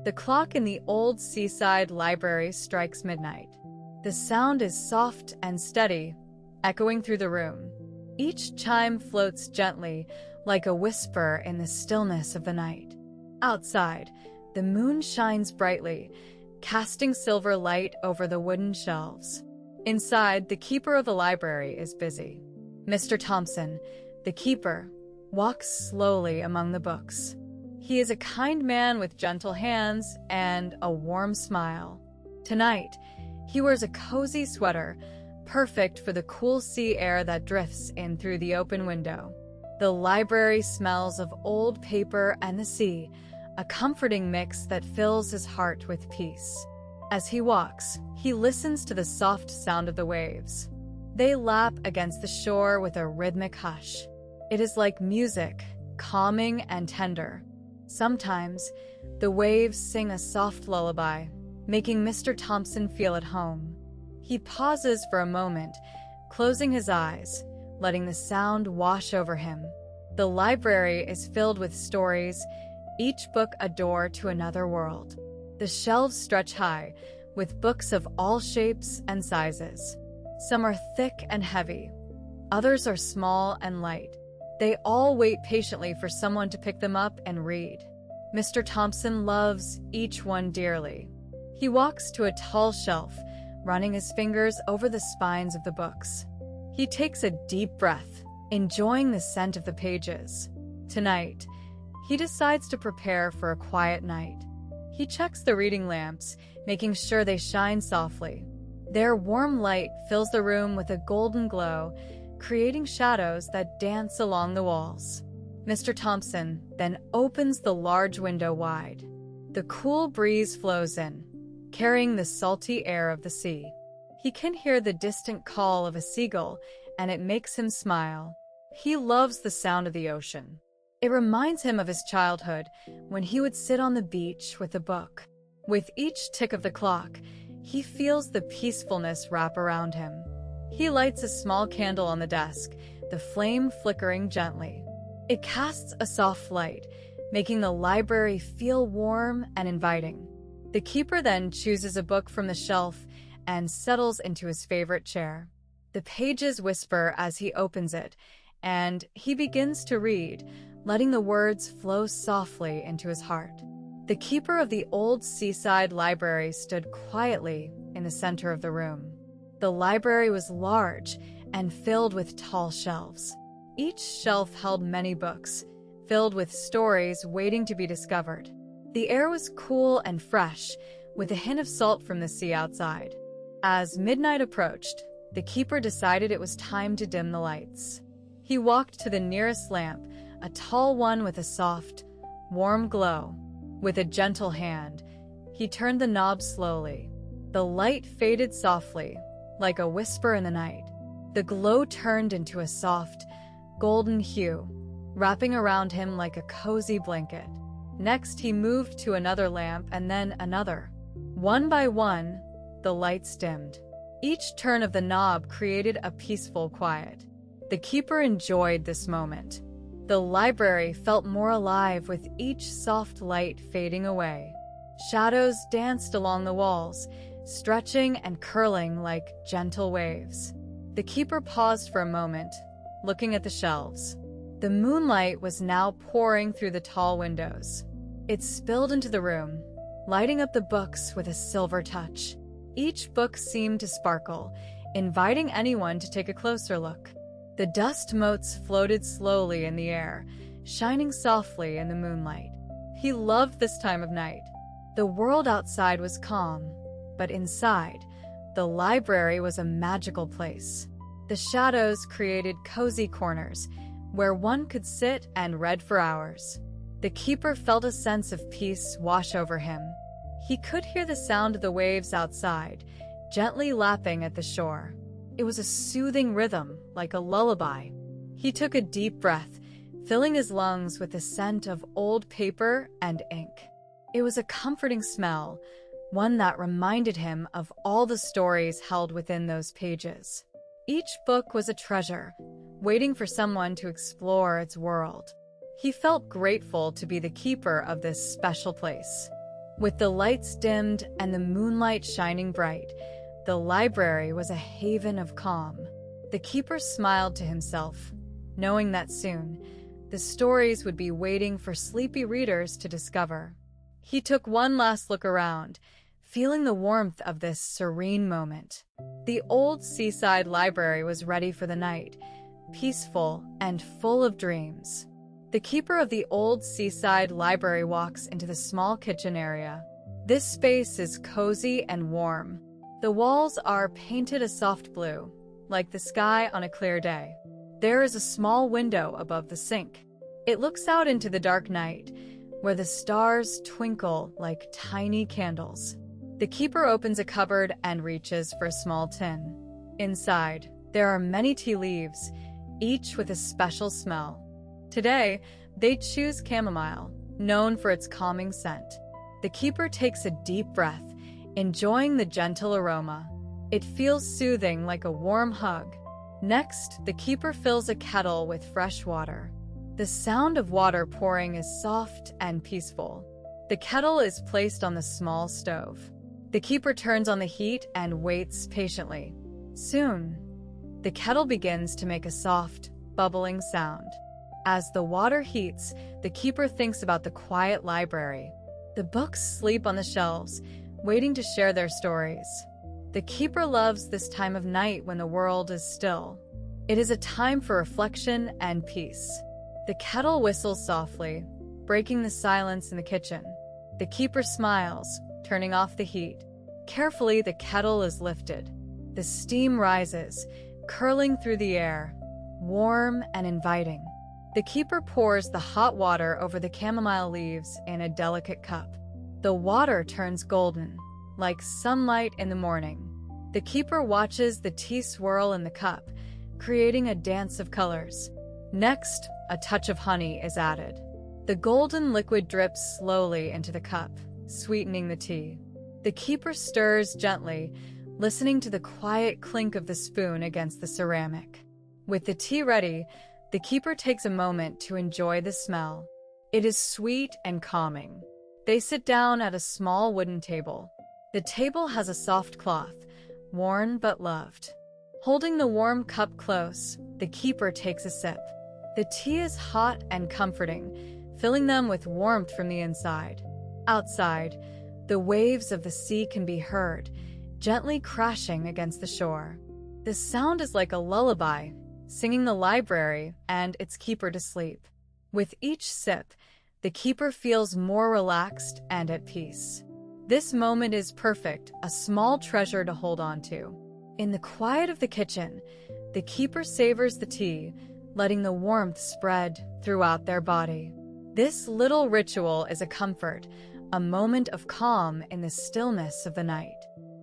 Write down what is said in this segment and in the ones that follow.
The clock in the old seaside library strikes midnight. The sound is soft and steady, echoing through the room. Each chime floats gently, like a whisper in the stillness of the night. Outside, the moon shines brightly, casting silver light over the wooden shelves. Inside, the keeper of the library is busy. Mr. Thompson, the keeper, walks slowly among the books. He is a kind man with gentle hands and a warm smile. Tonight, he wears a cozy sweater, perfect for the cool sea air that drifts in through the open window. The library smells of old paper and the sea, a comforting mix that fills his heart with peace. As he walks, he listens to the soft sound of the waves. They lap against the shore with a rhythmic hush. It is like music, calming and tender. Sometimes, the waves sing a soft lullaby, making Mr. Thompson feel at home. He pauses for a moment, closing his eyes, letting the sound wash over him. The library is filled with stories, each book a door to another world. The shelves stretch high, with books of all shapes and sizes. Some are thick and heavy. Others are small and light. They all wait patiently for someone to pick them up and read. Mr. Thompson loves each one dearly. He walks to a tall shelf, running his fingers over the spines of the books. He takes a deep breath, enjoying the scent of the pages. Tonight, he decides to prepare for a quiet night. He checks the reading lamps, making sure they shine softly. Their warm light fills the room with a golden glow, creating shadows that dance along the walls. Mr. Thompson then opens the large window wide. The cool breeze flows in, carrying the salty air of the sea. He can hear the distant call of a seagull, and it makes him smile. He loves the sound of the ocean. It reminds him of his childhood, when he would sit on the beach with a book. With each tick of the clock, he feels the peacefulness wrap around him. He lights a small candle on the desk, the flame flickering gently. It casts a soft light, making the library feel warm and inviting. The keeper then chooses a book from the shelf and settles into his favorite chair. The pages whisper as he opens it, and he begins to read, letting the words flow softly into his heart. The keeper of the old seaside library stood quietly in the center of the room. The library was large and filled with tall shelves. Each shelf held many books, filled with stories waiting to be discovered. The air was cool and fresh, with a hint of salt from the sea outside. As midnight approached, the keeper decided it was time to dim the lights. He walked to the nearest lamp, a tall one with a soft, warm glow. With a gentle hand, he turned the knob slowly. The light faded softly, like a whisper in the night. The glow turned into a soft, golden hue, wrapping around him like a cozy blanket. Next, he moved to another lamp and then another. One by one, the lights dimmed. Each turn of the knob created a peaceful quiet. The keeper enjoyed this moment. The library felt more alive with each soft light fading away. Shadows danced along the walls, stretching and curling like gentle waves. The keeper paused for a moment, looking at the shelves. The moonlight was now pouring through the tall windows. It spilled into the room, lighting up the books with a silver touch. Each book seemed to sparkle, inviting anyone to take a closer look. The dust motes floated slowly in the air, shining softly in the moonlight. He loved this time of night. The world outside was calm, but inside, the library was a magical place. The shadows created cozy corners, where one could sit and read for hours. The keeper felt a sense of peace wash over him. He could hear the sound of the waves outside, gently lapping at the shore. It was a soothing rhythm, like a lullaby. He took a deep breath, filling his lungs with the scent of old paper and ink. It was a comforting smell, one that reminded him of all the stories held within those pages. Each book was a treasure, waiting for someone to explore its world. He felt grateful to be the keeper of this special place. With the lights dimmed and the moonlight shining bright, the library was a haven of calm. The keeper smiled to himself, knowing that soon the stories would be waiting for sleepy readers to discover. He took one last look around, feeling the warmth of this serene moment. The old seaside library was ready for the night, peaceful and full of dreams. The keeper of the old seaside library walks into the small kitchen area. This space is cozy and warm. The walls are painted a soft blue, like the sky on a clear day. There is a small window above the sink. It looks out into the dark night, where the stars twinkle like tiny candles. The keeper opens a cupboard and reaches for a small tin. Inside, there are many tea leaves, each with a special smell. Today, they choose chamomile, known for its calming scent. The keeper takes a deep breath, enjoying the gentle aroma. It feels soothing like a warm hug. Next, the keeper fills a kettle with fresh water. The sound of water pouring is soft and peaceful. The kettle is placed on the small stove. The keeper turns on the heat and waits patiently. Soon, the kettle begins to make a soft, bubbling sound. As the water heats, the keeper thinks about the quiet library. The books sleep on the shelves, waiting to share their stories. The keeper loves this time of night when the world is still. It is a time for reflection and peace. The kettle whistles softly, breaking the silence in the kitchen. The keeper smiles, turning off the heat. Carefully, the kettle is lifted. The steam rises, curling through the air, warm and inviting. The keeper pours the hot water over the chamomile leaves in a delicate cup. The water turns golden, like sunlight in the morning. The keeper watches the tea swirl in the cup, creating a dance of colors. Next, a touch of honey is added. The golden liquid drips slowly into the cup, sweetening the tea. The keeper stirs gently, listening to the quiet clink of the spoon against the ceramic. With the tea ready, the keeper takes a moment to enjoy the smell. It is sweet and calming. They sit down at a small wooden table. The table has a soft cloth, worn but loved. Holding the warm cup close, the keeper takes a sip. The tea is hot and comforting, filling them with warmth from the inside. Outside, the waves of the sea can be heard, gently crashing against the shore. The sound is like a lullaby, singing the library and its keeper to sleep. With each sip, the keeper feels more relaxed and at peace. This moment is perfect, a small treasure to hold on to. In the quiet of the kitchen, the keeper savors the tea, letting the warmth spread throughout their body. This little ritual is a comfort, a moment of calm in the stillness of the night.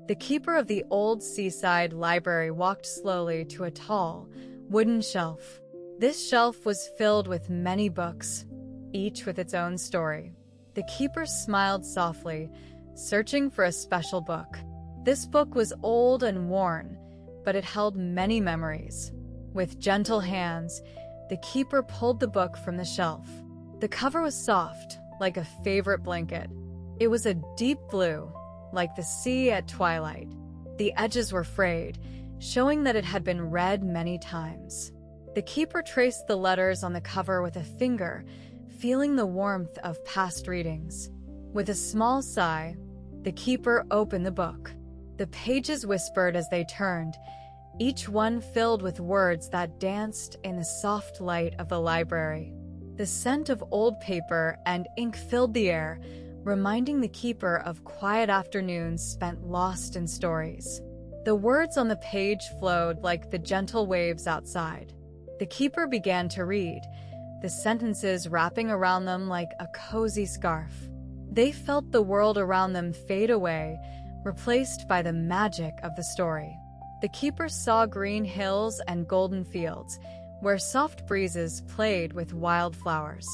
The keeper of the old seaside library walked slowly to a tall, wooden shelf. This shelf was filled with many books, each with its own story. The keeper smiled softly, searching for a special book. This book was old and worn, but it held many memories. With gentle hands, the keeper pulled the book from the shelf. The cover was soft, like a favorite blanket. It was a deep blue, like the sea at twilight. The edges were frayed, showing that it had been read many times. The keeper traced the letters on the cover with a finger, feeling the warmth of past readings. With a small sigh, the keeper opened the book. The pages whispered as they turned, each one filled with words that danced in the soft light of the library. The scent of old paper and ink filled the air, reminding the keeper of quiet afternoons spent lost in stories. The words on the page flowed like the gentle waves outside. The keeper began to read, the sentences wrapping around them like a cozy scarf. They felt the world around them fade away, replaced by the magic of the story. The keeper saw green hills and golden fields, where soft breezes played with wildflowers.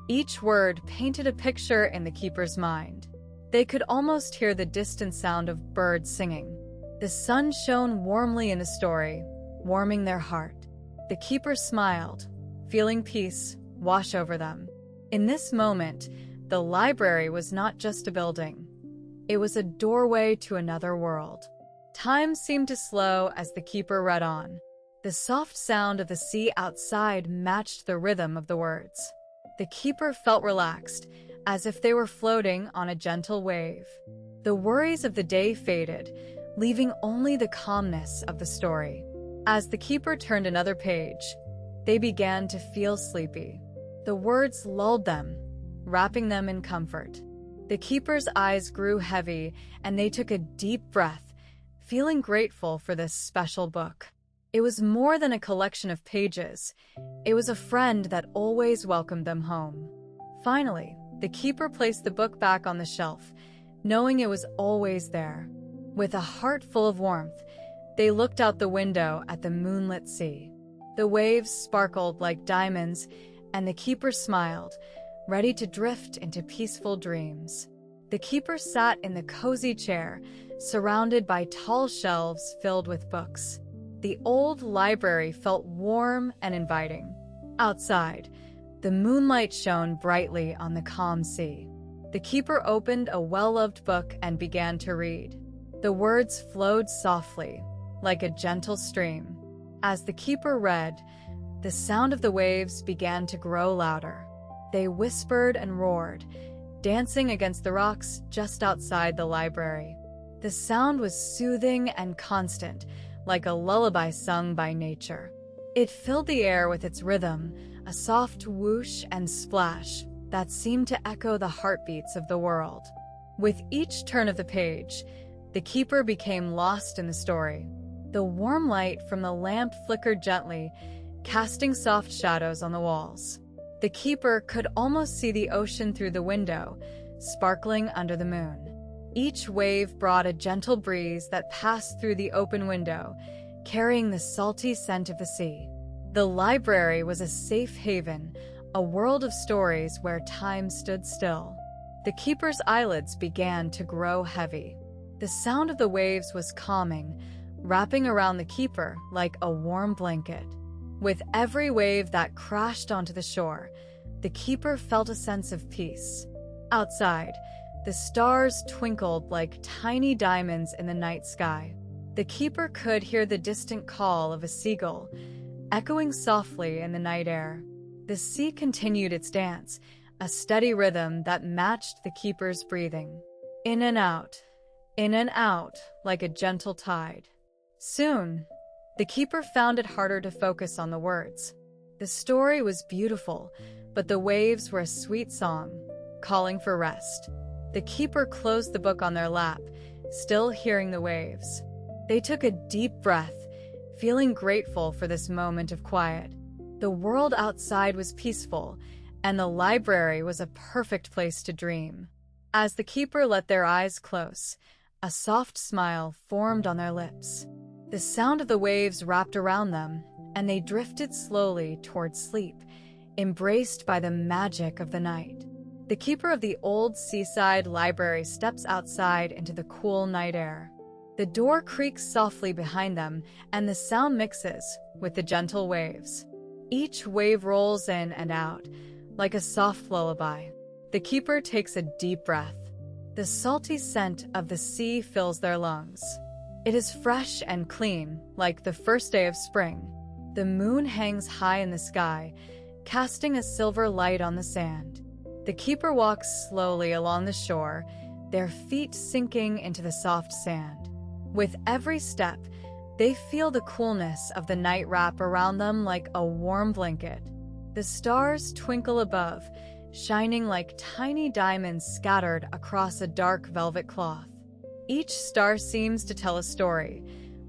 Each word painted a picture in the keeper's mind. They could almost hear the distant sound of birds singing. The sun shone warmly in the story, warming their heart. The keeper smiled, feeling peace wash over them. In this moment, the library was not just a building. It was a doorway to another world. Time seemed to slow as the keeper read on. The soft sound of the sea outside matched the rhythm of the words. The keeper felt relaxed, as if they were floating on a gentle wave. The worries of the day faded, leaving only the calmness of the story. As the keeper turned another page, they began to feel sleepy. The words lulled them, wrapping them in comfort. The keeper's eyes grew heavy, and they took a deep breath, feeling grateful for this special book. It was more than a collection of pages. It was a friend that always welcomed them home. Finally, the keeper placed the book back on the shelf, knowing it was always there. With a heart full of warmth, they looked out the window at the moonlit sea. The waves sparkled like diamonds, and the keeper smiled, ready to drift into peaceful dreams. The keeper sat in the cozy chair, surrounded by tall shelves filled with books. The old library felt warm and inviting. Outside, the moonlight shone brightly on the calm sea. The keeper opened a well-loved book and began to read. The words flowed softly, like a gentle stream. As the keeper read, the sound of the waves began to grow louder. They whispered and roared, dancing against the rocks just outside the library. The sound was soothing and constant, like a lullaby sung by nature. It filled the air with its rhythm, a soft whoosh and splash that seemed to echo the heartbeats of the world. With each turn of the page, the keeper became lost in the story. The warm light from the lamp flickered gently, casting soft shadows on the walls. The keeper could almost see the ocean through the window, sparkling under the moon. Each wave brought a gentle breeze that passed through the open window, carrying the salty scent of the sea. The library was a safe haven, a world of stories where time stood still. The keeper's eyelids began to grow heavy. The sound of the waves was calming, wrapping around the keeper like a warm blanket. With every wave that crashed onto the shore, the keeper felt a sense of peace. Outside, the stars twinkled like tiny diamonds in the night sky. The keeper could hear the distant call of a seagull, echoing softly in the night air. The sea continued its dance, a steady rhythm that matched the keeper's breathing. In and out, like a gentle tide. Soon, the keeper found it harder to focus on the words. The story was beautiful, but the waves were a sweet song, calling for rest. The keeper closed the book on their lap, still hearing the waves. They took a deep breath, feeling grateful for this moment of quiet. The world outside was peaceful, and the library was a perfect place to dream. As the keeper let their eyes close, a soft smile formed on their lips. The sound of the waves wrapped around them, and they drifted slowly towards sleep, embraced by the magic of the night. The keeper of the old seaside library steps outside into the cool night air. The door creaks softly behind them, and the sound mixes with the gentle waves. Each wave rolls in and out, like a soft lullaby. The keeper takes a deep breath. The salty scent of the sea fills their lungs. It is fresh and clean, like the first day of spring. The moon hangs high in the sky, casting a silver light on the sand. The keeper walks slowly along the shore, their feet sinking into the soft sand. With every step, they feel the coolness of the night wrap around them like a warm blanket. The stars twinkle above, shining like tiny diamonds scattered across a dark velvet cloth. Each star seems to tell a story,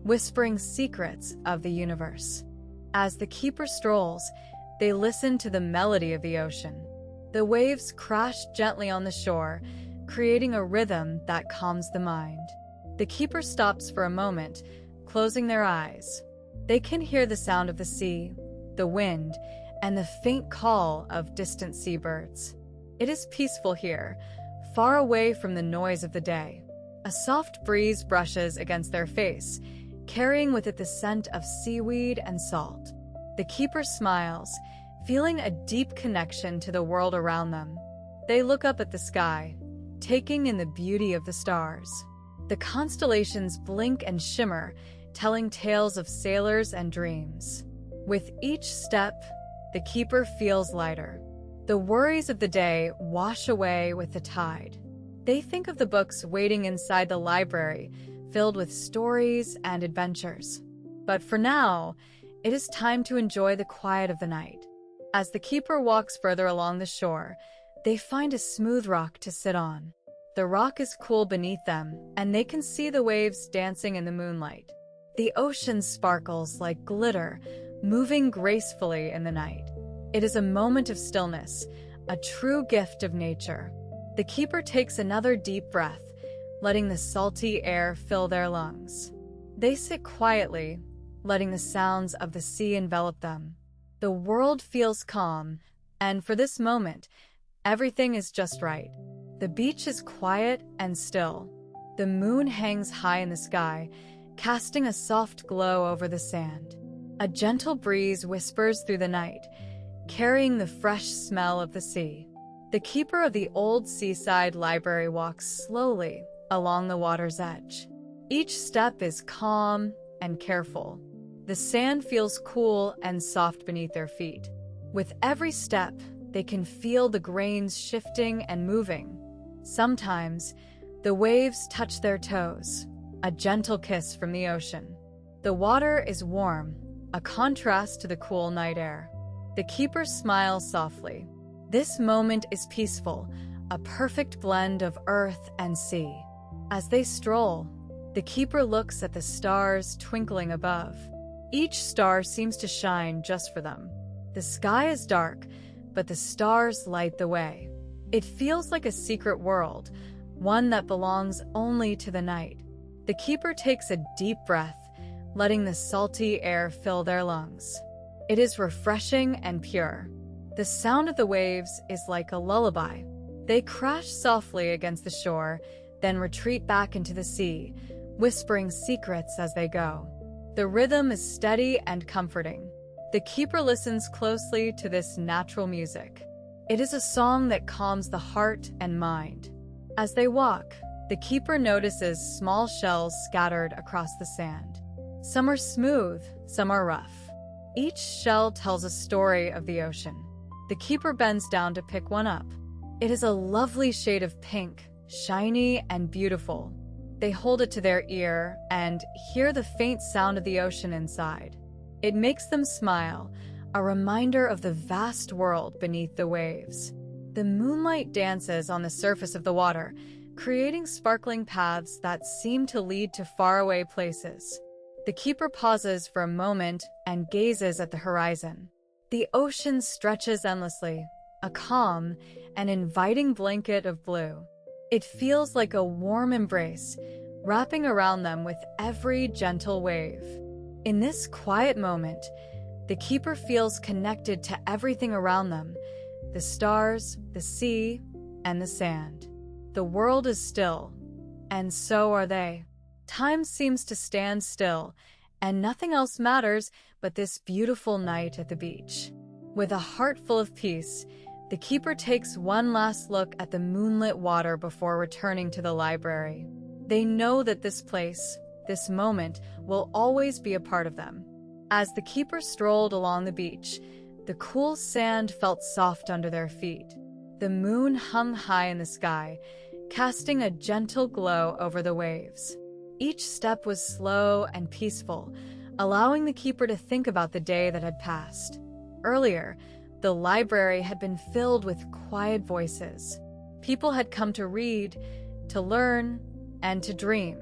whispering secrets of the universe. As the keeper strolls, they listen to the melody of the ocean. The waves crash gently on the shore, creating a rhythm that calms the mind. The keeper stops for a moment, closing their eyes. They can hear the sound of the sea, the wind, and the faint call of distant seabirds. It is peaceful here, far away from the noise of the day. A soft breeze brushes against their face, carrying with it the scent of seaweed and salt. The keeper smiles, feeling a deep connection to the world around them. They look up at the sky, taking in the beauty of the stars. The constellations blink and shimmer, telling tales of sailors and dreams. With each step, the keeper feels lighter. The worries of the day wash away with the tide. They think of the books waiting inside the library, filled with stories and adventures. But for now, it is time to enjoy the quiet of the night. As the keeper walks further along the shore, they find a smooth rock to sit on. The rock is cool beneath them, and they can see the waves dancing in the moonlight. The ocean sparkles like glitter, moving gracefully in the night. It is a moment of stillness, a true gift of nature. The keeper takes another deep breath, letting the salty air fill their lungs. They sit quietly, letting the sounds of the sea envelop them. The world feels calm, and for this moment, everything is just right. The beach is quiet and still. The moon hangs high in the sky, casting a soft glow over the sand. A gentle breeze whispers through the night, carrying the fresh smell of the sea. The keeper of the old seaside library walks slowly along the water's edge. Each step is calm and careful. The sand feels cool and soft beneath their feet. With every step, they can feel the grains shifting and moving. Sometimes, the waves touch their toes, a gentle kiss from the ocean. The water is warm, a contrast to the cool night air. The keeper smiles softly. This moment is peaceful, a perfect blend of earth and sea. As they stroll, the keeper looks at the stars twinkling above. Each star seems to shine just for them. The sky is dark, but the stars light the way. It feels like a secret world, one that belongs only to the night. The keeper takes a deep breath, letting the salty air fill their lungs. It is refreshing and pure. The sound of the waves is like a lullaby. They crash softly against the shore, then retreat back into the sea, whispering secrets as they go. The rhythm is steady and comforting. The keeper listens closely to this natural music. It is a song that calms the heart and mind. As they walk, the keeper notices small shells scattered across the sand. Some are smooth, some are rough. Each shell tells a story of the ocean. The keeper bends down to pick one up. It is a lovely shade of pink, shiny and beautiful. They hold it to their ear and hear the faint sound of the ocean inside. It makes them smile, a reminder of the vast world beneath the waves. The moonlight dances on the surface of the water, creating sparkling paths that seem to lead to faraway places. The keeper pauses for a moment and gazes at the horizon. The ocean stretches endlessly, a calm and inviting blanket of blue. It feels like a warm embrace, wrapping around them with every gentle wave. In this quiet moment, the keeper feels connected to everything around them: the stars, the sea, and the sand. The world is still, and so are they. Time seems to stand still, and nothing else matters but this beautiful night at the beach. With a heart full of peace, the keeper takes one last look at the moonlit water before returning to the library. They know that this place, this moment, will always be a part of them. As the keeper strolled along the beach, the cool sand felt soft under their feet. The moon hung high in the sky, casting a gentle glow over the waves. Each step was slow and peaceful, allowing the keeper to think about the day that had passed. Earlier, the library had been filled with quiet voices. People had come to read, to learn, and to dream.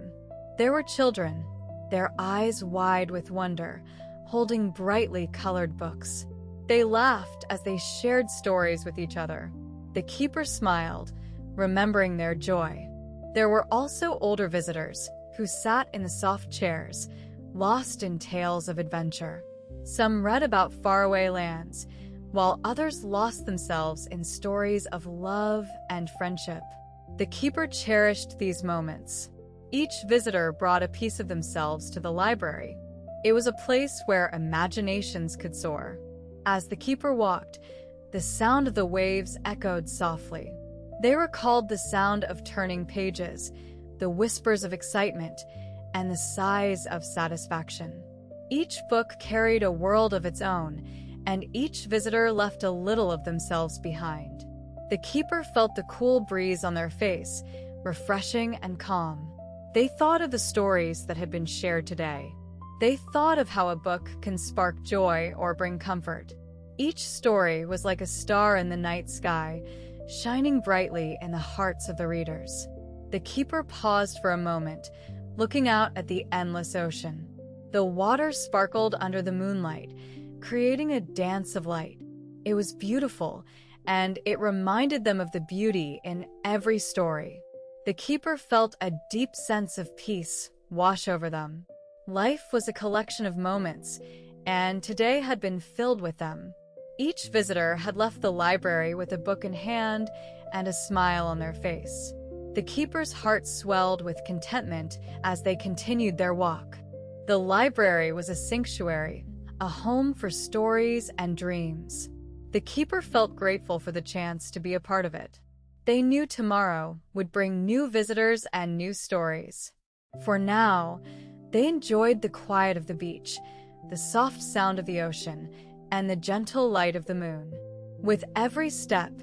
There were children, their eyes wide with wonder, holding brightly colored books. They laughed as they shared stories with each other. The keeper smiled, remembering their joy. There were also older visitors who sat in the soft chairs, lost in tales of adventure. Some read about faraway lands, while others lost themselves in stories of love and friendship. The keeper cherished these moments. Each visitor brought a piece of themselves to the library. It was a place where imaginations could soar. As the keeper walked, the sound of the waves echoed softly. They recalled the sound of turning pages, the whispers of excitement, and the sighs of satisfaction. Each book carried a world of its own, and each visitor left a little of themselves behind. The keeper felt the cool breeze on their face, refreshing and calm. They thought of the stories that had been shared today. They thought of how a book can spark joy or bring comfort. Each story was like a star in the night sky, shining brightly in the hearts of the readers. The keeper paused for a moment, looking out at the endless ocean. The water sparkled under the moonlight, creating a dance of light. It was beautiful, and it reminded them of the beauty in every story. The keeper felt a deep sense of peace wash over them. Life was a collection of moments, and today had been filled with them. Each visitor had left the library with a book in hand and a smile on their face. The keeper's heart swelled with contentment as they continued their walk. The library was a sanctuary, a home for stories and dreams. The keeper felt grateful for the chance to be a part of it. They knew tomorrow would bring new visitors and new stories. For now, they enjoyed the quiet of the beach, the soft sound of the ocean, and the gentle light of the moon. With every step,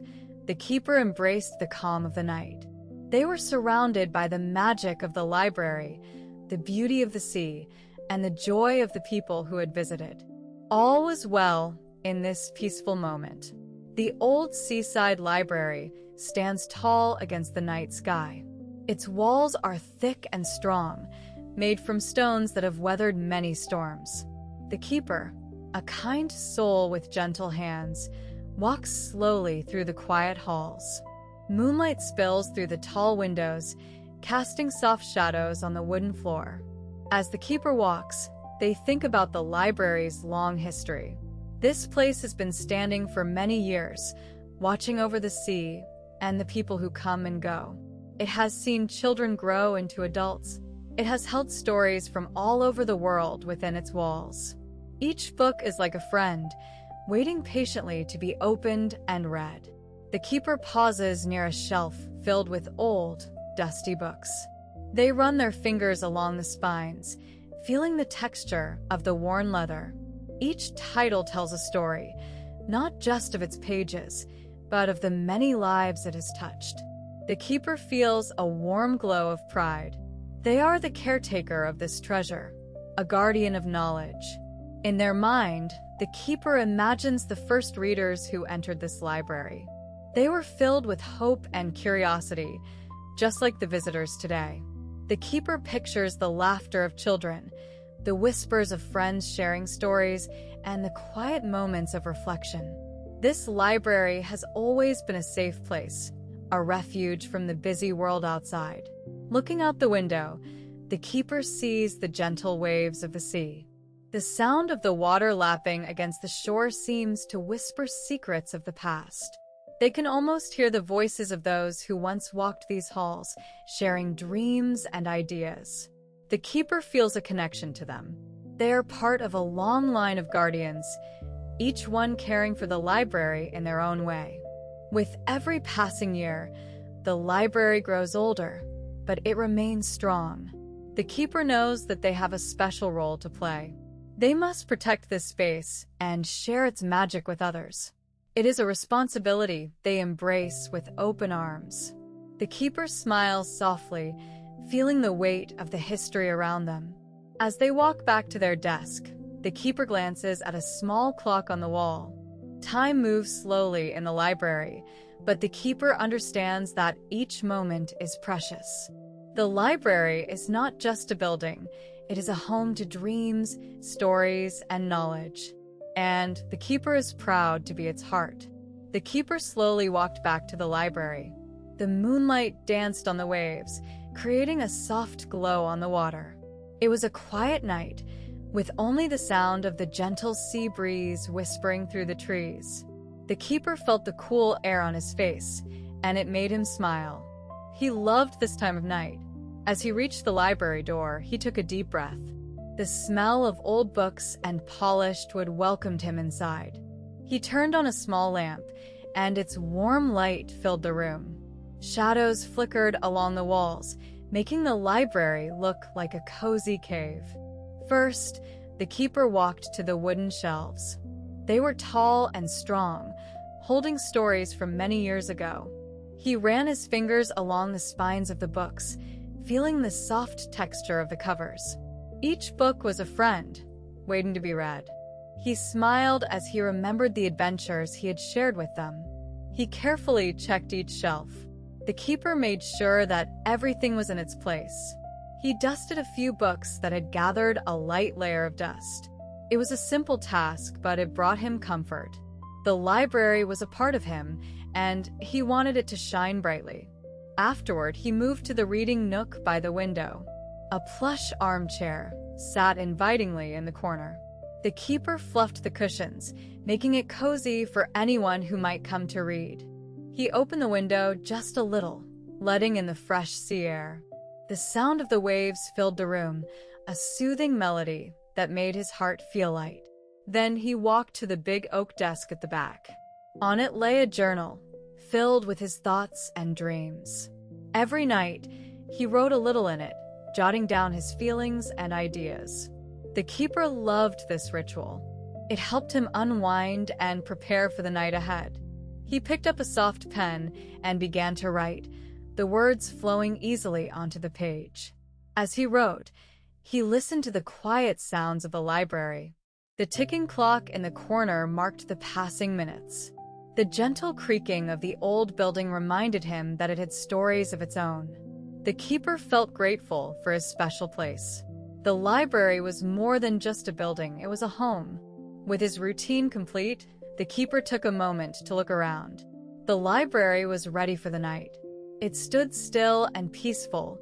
the keeper embraced the calm of the night. They were surrounded by the magic of the library, the beauty of the sea, and the joy of the people who had visited. All was well in this peaceful moment. The old seaside library stands tall against the night sky. Its walls are thick and strong, made from stones that have weathered many storms. The keeper, a kind soul with gentle hands, walks slowly through the quiet halls. Moonlight spills through the tall windows, casting soft shadows on the wooden floor. As the keeper walks, they think about the library's long history. This place has been standing for many years, watching over the sea and the people who come and go. It has seen children grow into adults. It has held stories from all over the world within its walls. Each book is like a friend, waiting patiently to be opened and read. The keeper pauses near a shelf filled with old, dusty books. They run their fingers along the spines, feeling the texture of the worn leather. Each title tells a story, not just of its pages, but of the many lives it has touched. The keeper feels a warm glow of pride. They are the caretaker of this treasure, a guardian of knowledge. In their mind, the keeper imagines the first readers who entered this library. They were filled with hope and curiosity, just like the visitors today. The keeper pictures the laughter of children, the whispers of friends sharing stories, and the quiet moments of reflection. This library has always been a safe place, a refuge from the busy world outside. Looking out the window, the keeper sees the gentle waves of the sea. The sound of the water lapping against the shore seems to whisper secrets of the past. They can almost hear the voices of those who once walked these halls, sharing dreams and ideas. The keeper feels a connection to them. They are part of a long line of guardians, each one caring for the library in their own way. With every passing year, the library grows older, but it remains strong. The keeper knows that they have a special role to play. They must protect this space and share its magic with others. It is a responsibility they embrace with open arms. The keeper smiles softly, feeling the weight of the history around them. As they walk back to their desk, the keeper glances at a small clock on the wall. Time moves slowly in the library, but the keeper understands that each moment is precious. The library is not just a building, it is a home to dreams, stories, and knowledge. And the keeper is proud to be its heart. The keeper slowly walked back to the library. The moonlight danced on the waves, creating a soft glow on the water. It was a quiet night, with only the sound of the gentle sea breeze whispering through the trees. The keeper felt the cool air on his face, and it made him smile. He loved this time of night. As he reached the library door, he took a deep breath. The smell of old books and polished wood welcomed him inside. He turned on a small lamp, and its warm light filled the room. Shadows flickered along the walls, making the library look like a cozy cave. First, the keeper walked to the wooden shelves. They were tall and strong, holding stories from many years ago. He ran his fingers along the spines of the books, feeling the soft texture of the covers. Each book was a friend, waiting to be read. He smiled as he remembered the adventures he had shared with them. He carefully checked each shelf. The keeper made sure that everything was in its place. He dusted a few books that had gathered a light layer of dust. It was a simple task, but it brought him comfort. The library was a part of him, and he wanted it to shine brightly. Afterward, he moved to the reading nook by the window. A plush armchair sat invitingly in the corner. The keeper fluffed the cushions, making it cozy for anyone who might come to read. He opened the window just a little, letting in the fresh sea air. The sound of the waves filled the room, a soothing melody that made his heart feel light. Then he walked to the big oak desk at the back. On it lay a journal, filled with his thoughts and dreams. Every night, he wrote a little in it, jotting down his feelings and ideas. The keeper loved this ritual. It helped him unwind and prepare for the night ahead. He picked up a soft pen and began to write, the words flowing easily onto the page. As he wrote, he listened to the quiet sounds of the library. The ticking clock in the corner marked the passing minutes. The gentle creaking of the old building reminded him that it had stories of its own. The keeper felt grateful for his special place. The library was more than just a building, it was a home. With his routine complete, the keeper took a moment to look around. The library was ready for the night. It stood still and peaceful,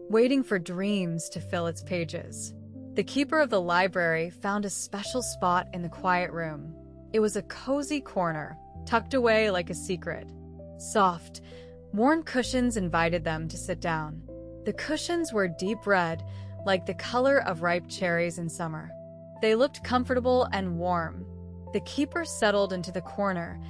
waiting for dreams to fill its pages. The keeper of the library found a special spot in the quiet room. It was a cozy corner, tucked away like a secret. Soft, worn cushions invited them to sit down. The cushions were deep red, like the color of ripe cherries in summer. They looked comfortable and warm. The keeper settled into the corner,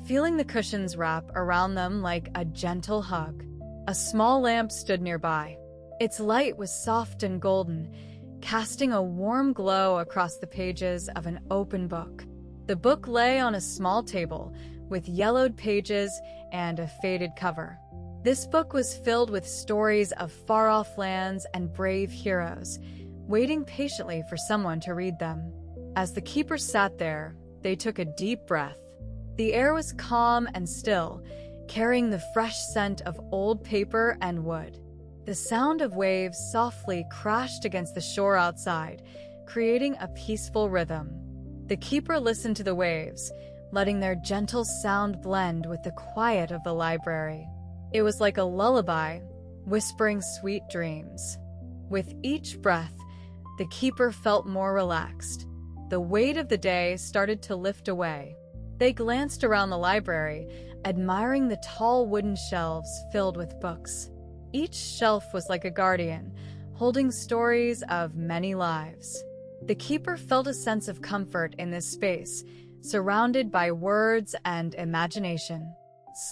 feeling the cushions wrap around them like a gentle hug. A small lamp stood nearby. Its light was soft and golden, casting a warm glow across the pages of an open book. The book lay on a small table, with yellowed pages and a faded cover. This book was filled with stories of far-off lands and brave heroes, waiting patiently for someone to read them. As the keeper sat there, they took a deep breath. The air was calm and still, carrying the fresh scent of old paper and wood. The sound of waves softly crashed against the shore outside, creating a peaceful rhythm. The keeper listened to the waves, letting their gentle sound blend with the quiet of the library. It was like a lullaby, whispering sweet dreams. With each breath, the keeper felt more relaxed. The weight of the day started to lift away. They glanced around the library, admiring the tall wooden shelves filled with books. Each shelf was like a guardian, holding stories of many lives. The keeper felt a sense of comfort in this space, surrounded by words and imagination.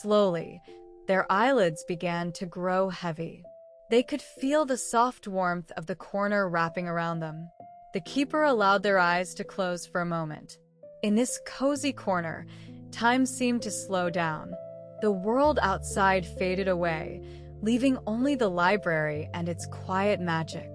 Slowly, their eyelids began to grow heavy. They could feel the soft warmth of the corner wrapping around them. The keeper allowed their eyes to close for a moment. In this cozy corner, time seemed to slow down. The world outside faded away, leaving only the library and its quiet magic.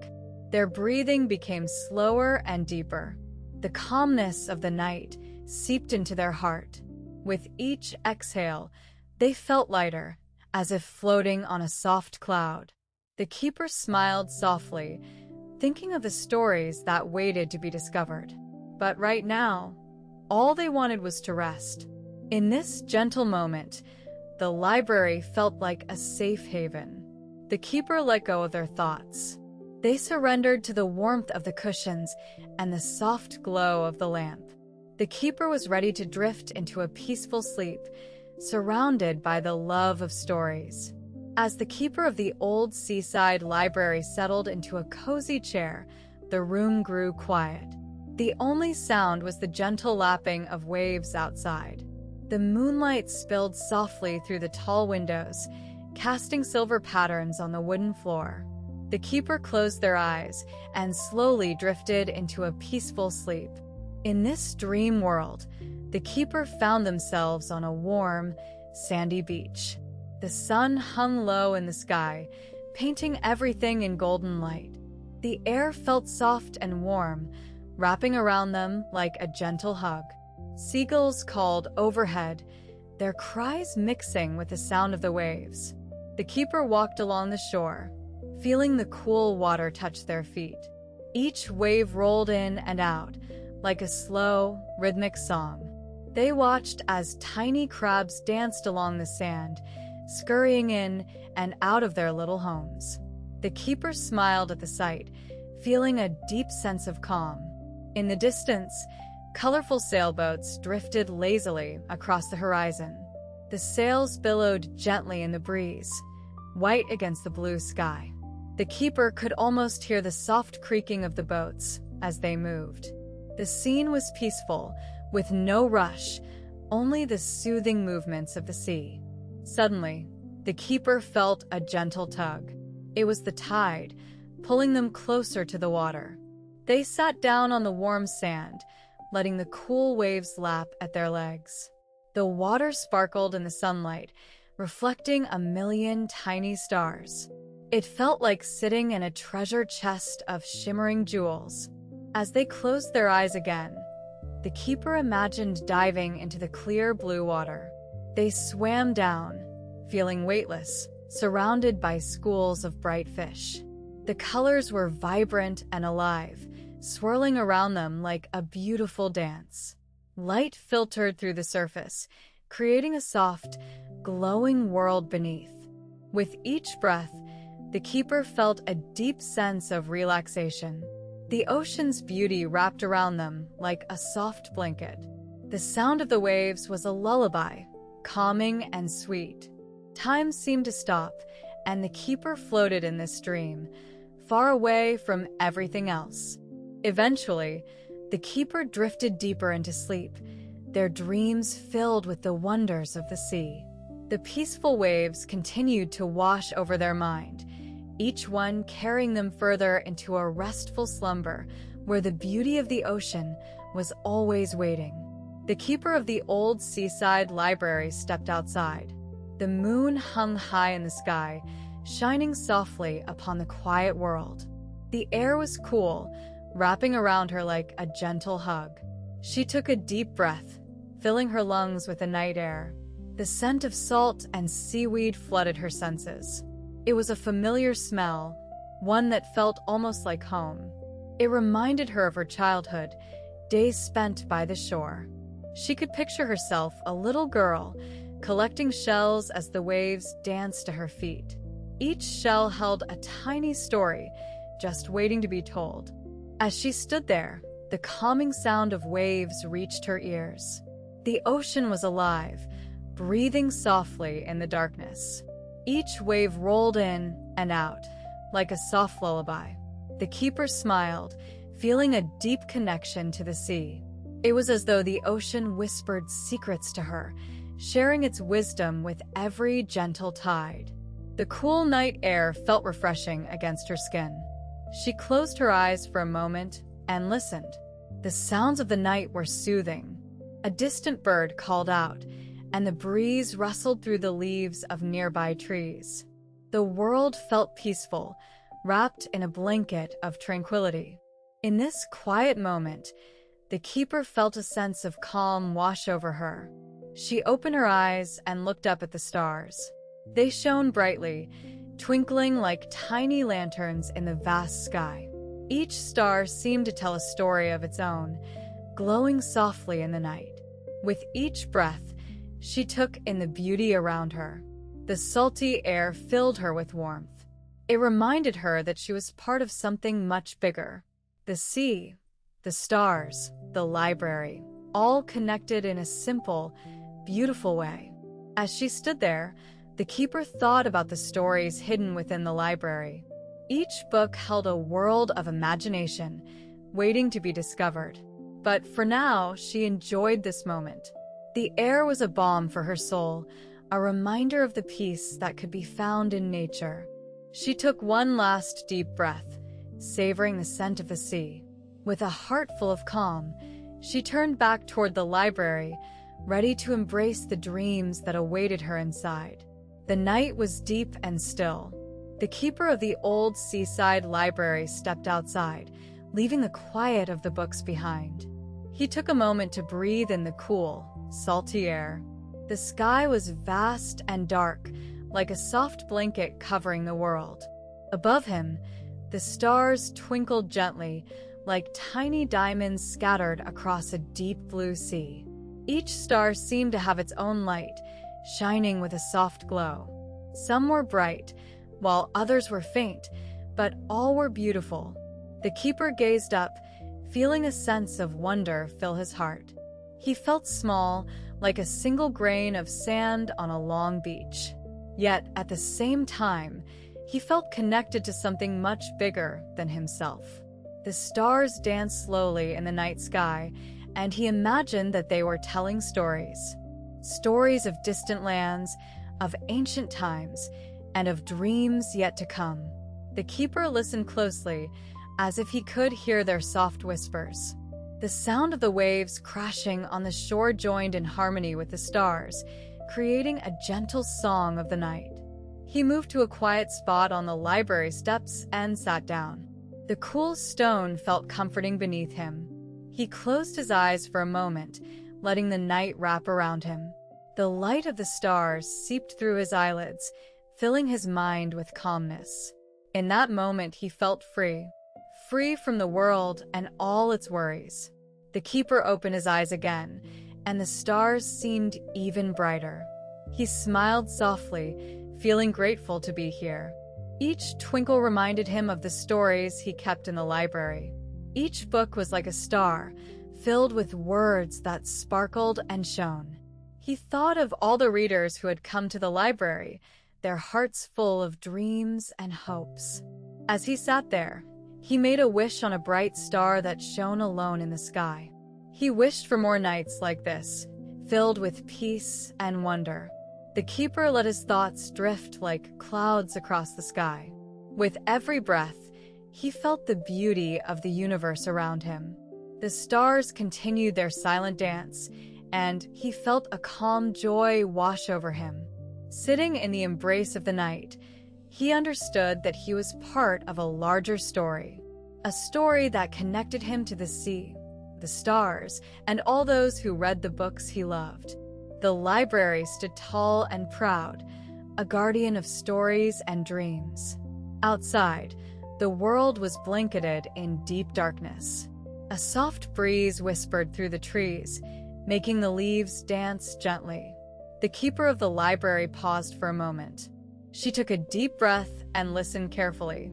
Their breathing became slower and deeper. The calmness of the night seeped into their heart. With each exhale, they felt lighter, as if floating on a soft cloud. The keeper smiled softly, thinking of the stories that waited to be discovered. But right now, all they wanted was to rest. In this gentle moment, the library felt like a safe haven. The keeper let go of their thoughts. They surrendered to the warmth of the cushions and the soft glow of the lamp. The keeper was ready to drift into a peaceful sleep, surrounded by the love of stories. As the keeper of the old seaside library settled into a cozy chair, the room grew quiet. The only sound was the gentle lapping of waves outside. The moonlight spilled softly through the tall windows, casting silver patterns on the wooden floor. The keeper closed their eyes and slowly drifted into a peaceful sleep. In this dream world, the keeper found themselves on a warm, sandy beach. The sun hung low in the sky, painting everything in golden light. The air felt soft and warm, wrapping around them like a gentle hug. Seagulls called overhead, their cries mixing with the sound of the waves. The keeper walked along the shore, feeling the cool water touch their feet. Each wave rolled in and out, like a slow, rhythmic song. They watched as tiny crabs danced along the sand, scurrying in and out of their little homes. The keeper smiled at the sight, feeling a deep sense of calm. In the distance, colorful sailboats drifted lazily across the horizon. The sails billowed gently in the breeze, white against the blue sky. The keeper could almost hear the soft creaking of the boats as they moved. The scene was peaceful, with no rush, only the soothing movements of the sea. Suddenly, the keeper felt a gentle tug. It was the tide, pulling them closer to the water. They sat down on the warm sand, letting the cool waves lap at their legs. The water sparkled in the sunlight, reflecting a million tiny stars. It felt like sitting in a treasure chest of shimmering jewels. As they closed their eyes again, the keeper imagined diving into the clear blue water. They swam down, feeling weightless, surrounded by schools of bright fish. The colors were vibrant and alive, swirling around them like a beautiful dance. Light filtered through the surface, creating a soft, glowing world beneath. With each breath, the keeper felt a deep sense of relaxation. The ocean's beauty wrapped around them like a soft blanket. The sound of the waves was a lullaby, calming and sweet. Time seemed to stop, and the keeper floated in this dream, far away from everything else. Eventually, the keeper drifted deeper into sleep, their dreams filled with the wonders of the sea. The peaceful waves continued to wash over their mind, each one carrying them further into a restful slumber where the beauty of the ocean was always waiting. The keeper of the old seaside library stepped outside. The moon hung high in the sky, shining softly upon the quiet world. The air was cool, wrapping around her like a gentle hug. She took a deep breath, filling her lungs with the night air. The scent of salt and seaweed flooded her senses. It was a familiar smell, one that felt almost like home. It reminded her of her childhood, days spent by the shore. She could picture herself a little girl, collecting shells as the waves danced to her feet. Each shell held a tiny story, just waiting to be told. As she stood there, the calming sound of waves reached her ears. The ocean was alive, breathing softly in the darkness. Each wave rolled in and out, like a soft lullaby. The keeper smiled, feeling a deep connection to the sea. It was as though the ocean whispered secrets to her, sharing its wisdom with every gentle tide. The cool night air felt refreshing against her skin. She closed her eyes for a moment and listened. The sounds of the night were soothing. A distant bird called out, and the breeze rustled through the leaves of nearby trees. The world felt peaceful, wrapped in a blanket of tranquility. In this quiet moment, the keeper felt a sense of calm wash over her. She opened her eyes and looked up at the stars. They shone brightly, twinkling like tiny lanterns in the vast sky. Each star seemed to tell a story of its own, glowing softly in the night. With each breath, she took in the beauty around her. The salty air filled her with warmth. It reminded her that she was part of something much bigger. The sea, the stars, the library, all connected in a simple, beautiful way. As she stood there, the keeper thought about the stories hidden within the library. Each book held a world of imagination, waiting to be discovered. But for now, she enjoyed this moment. The air was a balm for her soul, a reminder of the peace that could be found in nature. She took one last deep breath, savoring the scent of the sea. With a heart full of calm, she turned back toward the library, ready to embrace the dreams that awaited her inside. The night was deep and still. The keeper of the old seaside library stepped outside, leaving the quiet of the books behind. He took a moment to breathe in the cool, salty air. The sky was vast and dark, like a soft blanket covering the world. Above him, the stars twinkled gently, like tiny diamonds scattered across a deep blue sea. Each star seemed to have its own light, shining with a soft glow. Some were bright, while others were faint, but all were beautiful. The keeper gazed up, feeling a sense of wonder fill his heart. He felt small, like a single grain of sand on a long beach. Yet, at the same time, he felt connected to something much bigger than himself. The stars danced slowly in the night sky, and he imagined that they were telling stories. Stories of distant lands, of ancient times, and of dreams yet to come. The keeper listened closely, as if he could hear their soft whispers. The sound of the waves crashing on the shore joined in harmony with the stars, creating a gentle song of the night. He moved to a quiet spot on the library steps and sat down. The cool stone felt comforting beneath him. He closed his eyes for a moment, letting the night wrap around him. The light of the stars seeped through his eyelids, filling his mind with calmness. In that moment, he felt free from the world and all its worries. The keeper opened his eyes again, and the stars seemed even brighter. He smiled softly, feeling grateful to be here. Each twinkle reminded him of the stories he kept in the library. Each book was like a star, filled with words that sparkled and shone. He thought of all the readers who had come to the library, their hearts full of dreams and hopes. As he sat there, he made a wish on a bright star that shone alone in the sky. He wished for more nights like this, filled with peace and wonder. The keeper let his thoughts drift like clouds across the sky. With every breath, he felt the beauty of the universe around him. The stars continued their silent dance, and he felt a calm joy wash over him. Sitting in the embrace of the night, he understood that he was part of a larger story, a story that connected him to the sea, the stars, and all those who read the books he loved. The library stood tall and proud, a guardian of stories and dreams. Outside, the world was blanketed in deep darkness. A soft breeze whispered through the trees, making the leaves dance gently. The keeper of the library paused for a moment. She took a deep breath and listened carefully.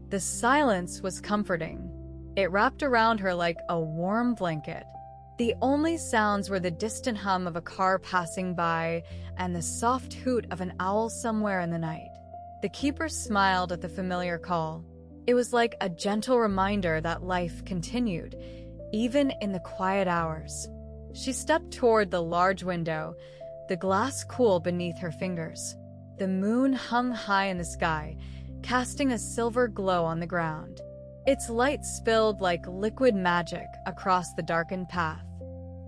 The silence was comforting. It wrapped around her like a warm blanket. The only sounds were the distant hum of a car passing by and the soft hoot of an owl somewhere in the night. The keeper smiled at the familiar call. It was like a gentle reminder that life continued, even in the quiet hours. She stepped toward the large window, the glass cool beneath her fingers. The moon hung high in the sky, casting a silver glow on the ground. Its light spilled like liquid magic across the darkened path.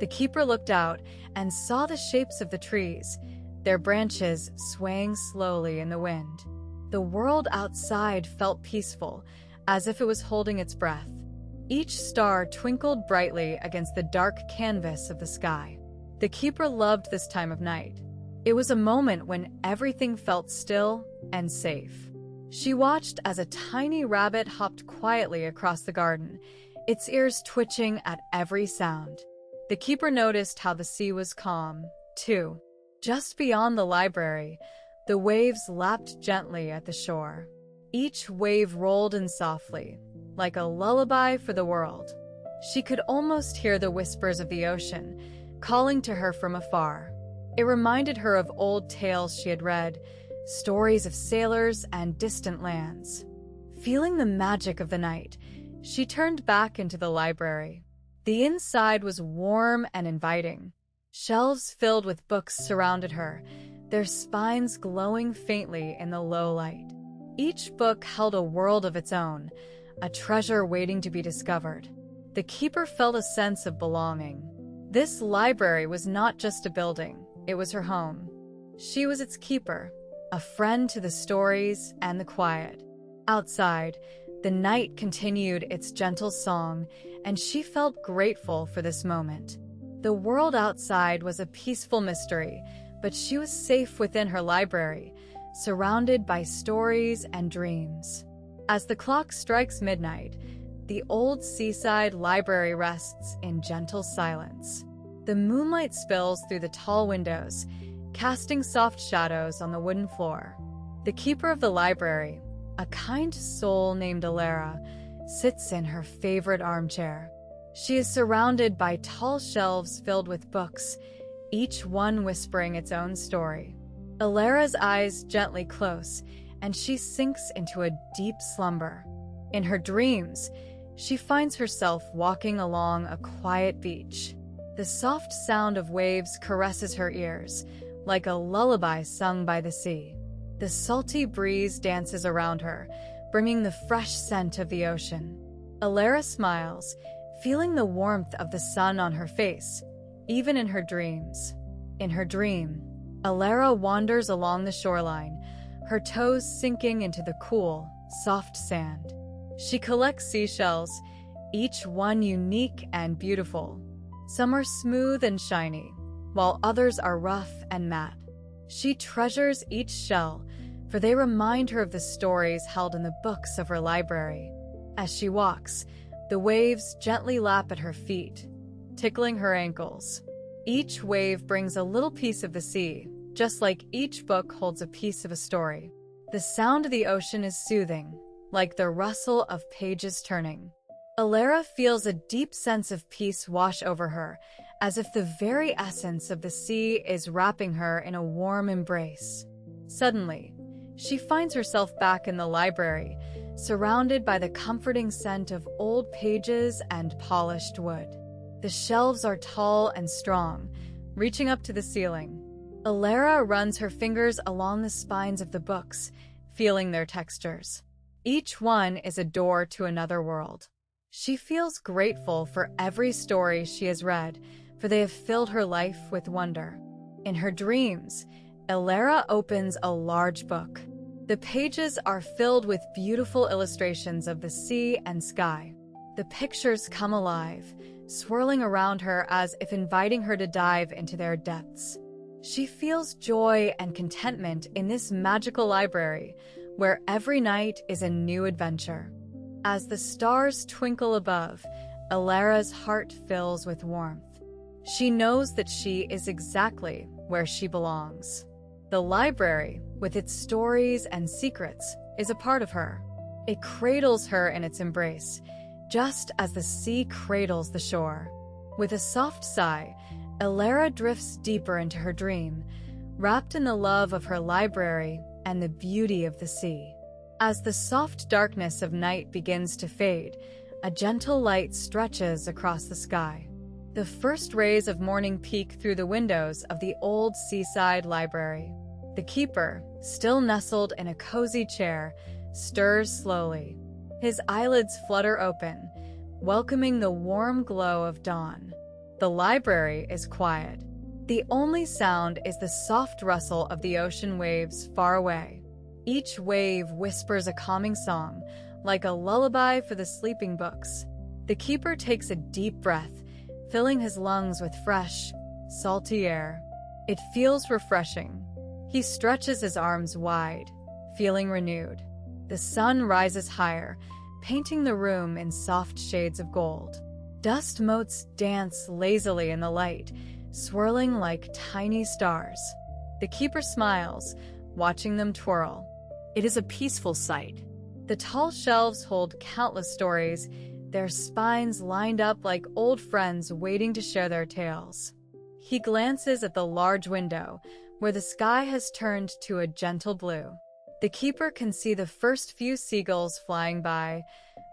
The keeper looked out and saw the shapes of the trees, their branches swaying slowly in the wind. The world outside felt peaceful, as if it was holding its breath. Each star twinkled brightly against the dark canvas of the sky. The keeper loved this time of night. It was a moment when everything felt still and safe. She watched as a tiny rabbit hopped quietly across the garden, its ears twitching at every sound. The keeper noticed how the sea was calm, too. Just beyond the library, the waves lapped gently at the shore. Each wave rolled in softly, like a lullaby for the world. She could almost hear the whispers of the ocean, calling to her from afar. It reminded her of old tales she had read, stories of sailors and distant lands. Feeling the magic of the night, she turned back into the library. The inside was warm and inviting. Shelves filled with books surrounded her, their spines glowing faintly in the low light. Each book held a world of its own, a treasure waiting to be discovered. The keeper felt a sense of belonging. This library was not just a building, it was her home. She was its keeper, a friend to the stories and the quiet. Outside, the night continued its gentle song, and she felt grateful for this moment. The world outside was a peaceful mystery, but she was safe within her library, surrounded by stories and dreams. As the clock strikes midnight, the old seaside library rests in gentle silence. The moonlight spills through the tall windows, casting soft shadows on the wooden floor. The keeper of the library, a kind soul named Alara, sits in her favorite armchair. She is surrounded by tall shelves filled with books, each one whispering its own story. Alara's eyes gently close, and she sinks into a deep slumber. In her dreams, she finds herself walking along a quiet beach. The soft sound of waves caresses her ears, like a lullaby sung by the sea. The salty breeze dances around her, bringing the fresh scent of the ocean. Alara smiles, feeling the warmth of the sun on her face, even in her dreams. In her dream, Alara wanders along the shoreline, her toes sinking into the cool, soft sand. She collects seashells, each one unique and beautiful. Some are smooth and shiny, while others are rough and matte. She treasures each shell, for they remind her of the stories held in the books of her library. As she walks, the waves gently lap at her feet, tickling her ankles. Each wave brings a little piece of the sea, just like each book holds a piece of a story. The sound of the ocean is soothing, like the rustle of pages turning. Alara feels a deep sense of peace wash over her, as if the very essence of the sea is wrapping her in a warm embrace. Suddenly, she finds herself back in the library, surrounded by the comforting scent of old pages and polished wood. The shelves are tall and strong, reaching up to the ceiling. Alara runs her fingers along the spines of the books, feeling their textures. Each one is a door to another world. She feels grateful for every story she has read, for they have filled her life with wonder. In her dreams, Alara opens a large book. The pages are filled with beautiful illustrations of the sea and sky. The pictures come alive, swirling around her as if inviting her to dive into their depths. She feels joy and contentment in this magical library, where every night is a new adventure. As the stars twinkle above, Alara's heart fills with warmth. She knows that she is exactly where she belongs. The library, with its stories and secrets, is a part of her. It cradles her in its embrace, just as the sea cradles the shore. With a soft sigh, Alara drifts deeper into her dream, wrapped in the love of her library and the beauty of the sea. As the soft darkness of night begins to fade, a gentle light stretches across the sky. The first rays of morning peek through the windows of the old seaside library. The keeper, still nestled in a cozy chair, stirs slowly. His eyelids flutter open, welcoming the warm glow of dawn. The library is quiet. The only sound is the soft rustle of the ocean waves far away. Each wave whispers a calming song, like a lullaby for the sleeping books. The keeper takes a deep breath, filling his lungs with fresh, salty air. It feels refreshing. He stretches his arms wide, feeling renewed. The sun rises higher, painting the room in soft shades of gold. Dust motes dance lazily in the light, swirling like tiny stars. The keeper smiles, watching them twirl. It is a peaceful sight. The tall shelves hold countless stories, their spines lined up like old friends waiting to share their tales. He glances at the large window, where the sky has turned to a gentle blue. The keeper can see the first few seagulls flying by,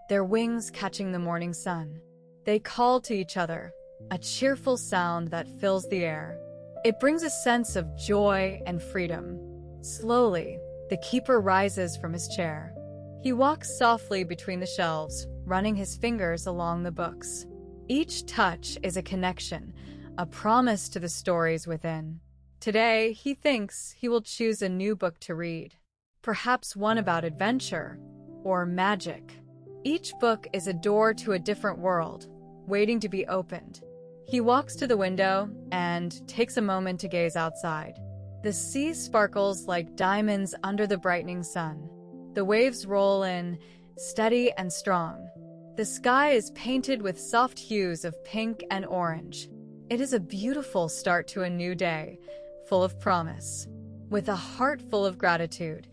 their wings catching the morning sun. They call to each other, a cheerful sound that fills the air. It brings a sense of joy and freedom. Slowly, the keeper rises from his chair. He walks softly between the shelves, running his fingers along the books. Each touch is a connection, a promise to the stories within. Today, he thinks he will choose a new book to read, perhaps one about adventure or magic. Each book is a door to a different world, waiting to be opened. He walks to the window and takes a moment to gaze outside. The sea sparkles like diamonds under the brightening sun. The waves roll in, steady and strong. The sky is painted with soft hues of pink and orange. It is a beautiful start to a new day, full of promise. With a heart full of gratitude,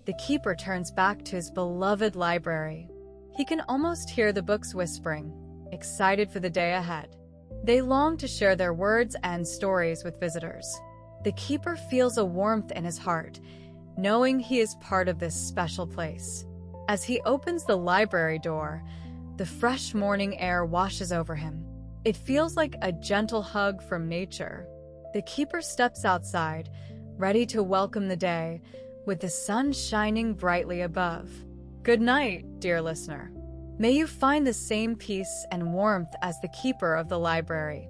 the keeper turns back to his beloved library. He can almost hear the books whispering, excited for the day ahead. They long to share their words and stories with visitors. The keeper feels a warmth in his heart, knowing he is part of this special place. As he opens the library door, the fresh morning air washes over him. It feels like a gentle hug from nature. The keeper steps outside, ready to welcome the day, with the sun shining brightly above. Good night, dear listener. May you find the same peace and warmth as the keeper of the library.